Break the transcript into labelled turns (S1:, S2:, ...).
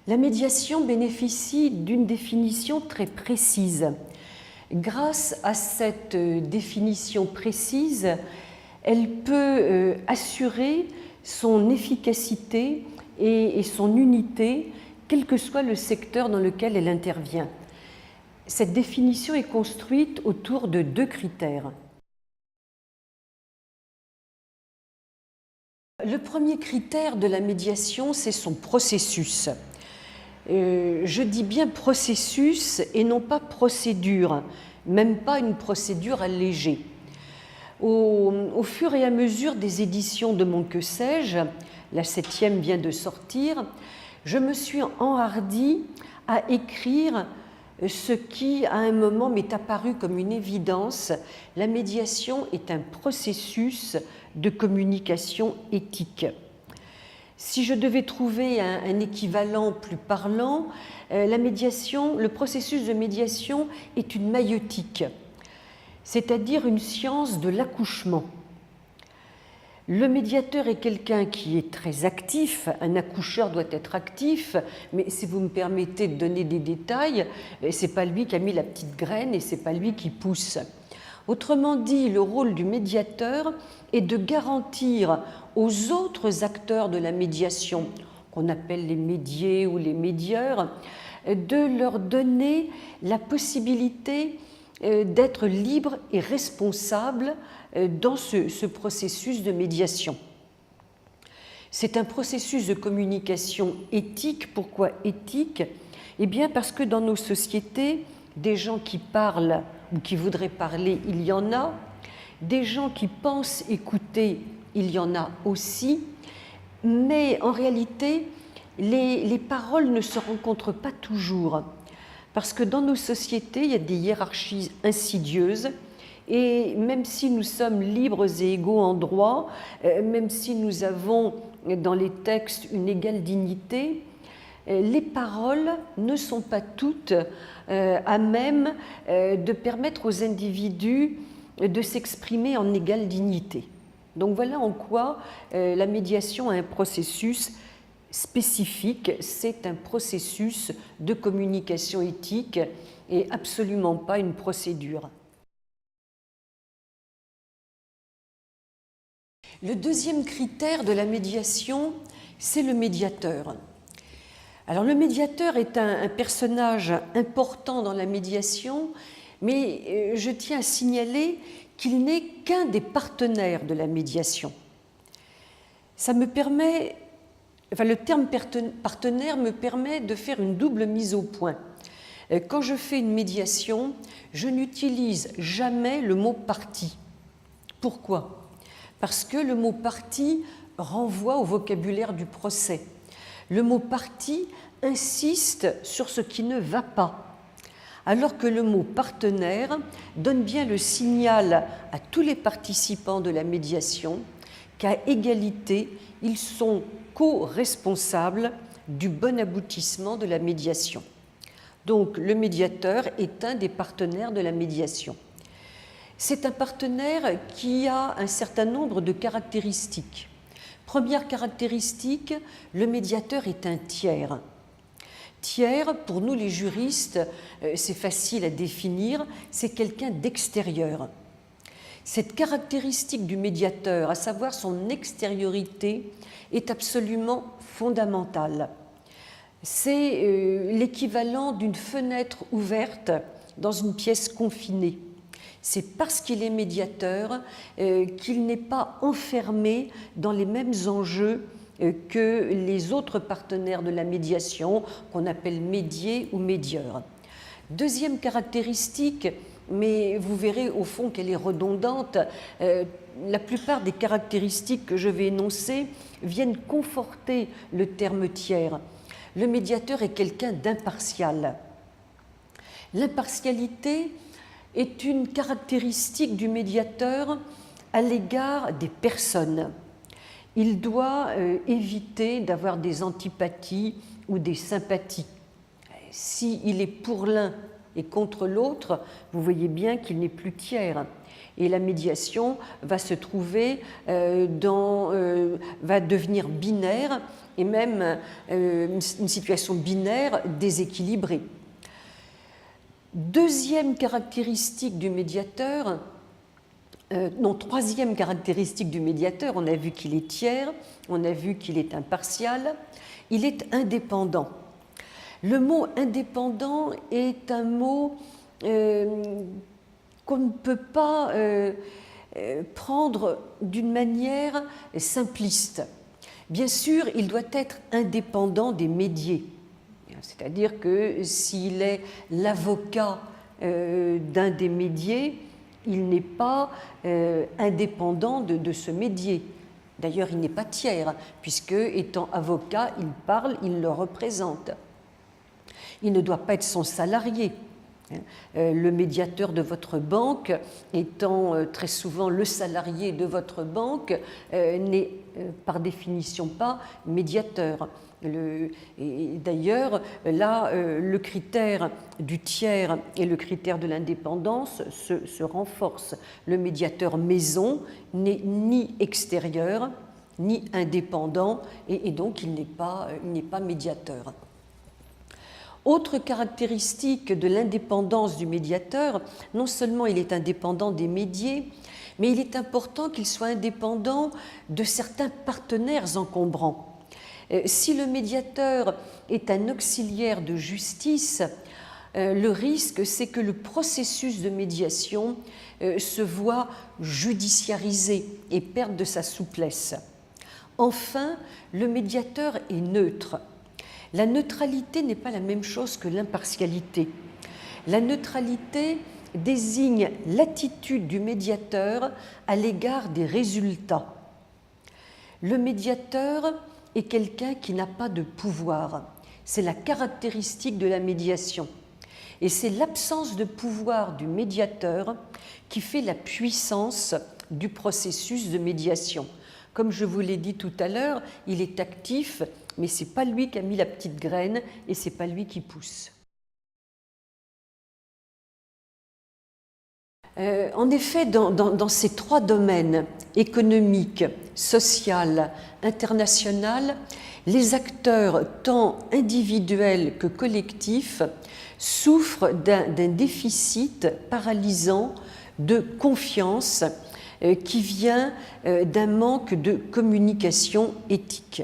S1: La médiation bénéficie d'une définition très précise. Grâce à cette définition précise, elle peut assurer son efficacité et son unité, quel que soit le secteur dans lequel elle intervient. Cette définition est construite autour de 2 critères. Le premier critère de la médiation, c'est son processus. Je dis bien processus et non pas procédure, même pas une procédure allégée. Au fur et à mesure des éditions de Mon que sais-je, la 7e vient de sortir, je me suis enhardie à écrire ce qui, à un moment, m'est apparu comme une évidence. La médiation est un processus de communication éthique. Si je devais trouver un équivalent plus parlant, le processus de médiation est une maïeutique, c'est-à-dire une science de l'accouchement. Le médiateur est quelqu'un qui est très actif, un accoucheur doit être actif, mais si vous me permettez de donner des détails, ce n'est pas lui qui a mis la petite graine et ce n'est pas lui qui pousse. Autrement dit, le rôle du médiateur est de garantir aux autres acteurs de la médiation, qu'on appelle les médiés ou les médieurs, de leur donner la possibilité d'être libres et responsables dans ce processus de médiation. C'est un processus de communication éthique. Pourquoi éthique? Eh bien parce que dans nos sociétés, des gens qui parlent ou qui voudraient parler, il y en a. Des gens qui pensent écouter, il y en a aussi. Mais en réalité, les paroles ne se rencontrent pas toujours. Parce que dans nos sociétés, il y a des hiérarchies insidieuses. Et même si nous sommes libres et égaux en droit, même si nous avons dans les textes une égale dignité, les paroles ne sont pas toutes à même de permettre aux individus de s'exprimer en égale dignité. Donc voilà en quoi la médiation a un processus spécifique, c'est un processus de communication éthique et absolument pas une procédure. Le deuxième critère de la médiation, c'est le médiateur. Alors le médiateur est un personnage important dans la médiation, mais je tiens à signaler qu'il n'est qu'un des partenaires de la médiation. Ça me permet, le terme partenaire me permet de faire une double mise au point. Quand je fais une médiation, je n'utilise jamais le mot partie. Pourquoi ? Parce que le mot partie renvoie au vocabulaire du procès. Le mot partie insiste sur ce qui ne va pas, alors que le mot partenaire donne bien le signal à tous les participants de la médiation qu'à égalité, ils sont co-responsables du bon aboutissement de la médiation. Donc le médiateur est un des partenaires de la médiation. C'est un partenaire qui a un certain nombre de caractéristiques. Première caractéristique, le médiateur est un tiers. Tiers, pour nous les juristes, c'est facile à définir, c'est quelqu'un d'extérieur. Cette caractéristique du médiateur, à savoir son extériorité, est absolument fondamentale. C'est l'équivalent d'une fenêtre ouverte dans une pièce confinée. C'est parce qu'il est médiateur qu'il n'est pas enfermé dans les mêmes enjeux que les autres partenaires de la médiation, qu'on appelle médiés ou médieurs. Deuxième caractéristique, mais vous verrez au fond qu'elle est redondante, la plupart des caractéristiques que je vais énoncer viennent conforter le terme tiers. Le médiateur est quelqu'un d'impartial. L'impartialité est une caractéristique du médiateur à l'égard des personnes. Il doit éviter d'avoir des antipathies ou des sympathies. S'il est pour l'un, et contre l'autre, vous voyez bien qu'il n'est plus tiers. Et la médiation va se trouver va devenir binaire, et même une situation binaire déséquilibrée. Deuxième caractéristique du médiateur, troisième caractéristique du médiateur, on a vu qu'il est tiers, on a vu qu'il est impartial, il est indépendant. Le mot indépendant est un mot qu'on ne peut pas prendre d'une manière simpliste. Bien sûr, il doit être indépendant des médiés, c'est-à-dire que s'il est l'avocat d'un des médiés, il n'est pas indépendant de ce médier. D'ailleurs, il n'est pas tiers, puisque, étant avocat, il parle, il le représente. Il ne doit pas être son salarié. Le médiateur de votre banque, étant très souvent le salarié de votre banque, n'est par définition pas médiateur. D'ailleurs, là, le critère du tiers et le critère de l'indépendance se renforcent. Le médiateur maison n'est ni extérieur, ni indépendant, et donc il n'est pas médiateur. Autre caractéristique de l'indépendance du médiateur, non seulement il est indépendant des médiés, mais il est important qu'il soit indépendant de certains partenaires encombrants. Si le médiateur est un auxiliaire de justice, le risque, c'est que le processus de médiation se voit judiciarisé et perde de sa souplesse. Enfin, le médiateur est neutre. La neutralité n'est pas la même chose que l'impartialité. La neutralité désigne l'attitude du médiateur à l'égard des résultats. Le médiateur est quelqu'un qui n'a pas de pouvoir. C'est la caractéristique de la médiation. Et c'est l'absence de pouvoir du médiateur qui fait la puissance du processus de médiation. Comme je vous l'ai dit tout à l'heure, il est actif, mais ce n'est pas lui qui a mis la petite graine et ce n'est pas lui qui pousse. En effet, dans ces trois domaines, économique, social, international, les acteurs, tant individuels que collectifs, souffrent d'un déficit paralysant de confiance qui vient d'un manque de communication éthique.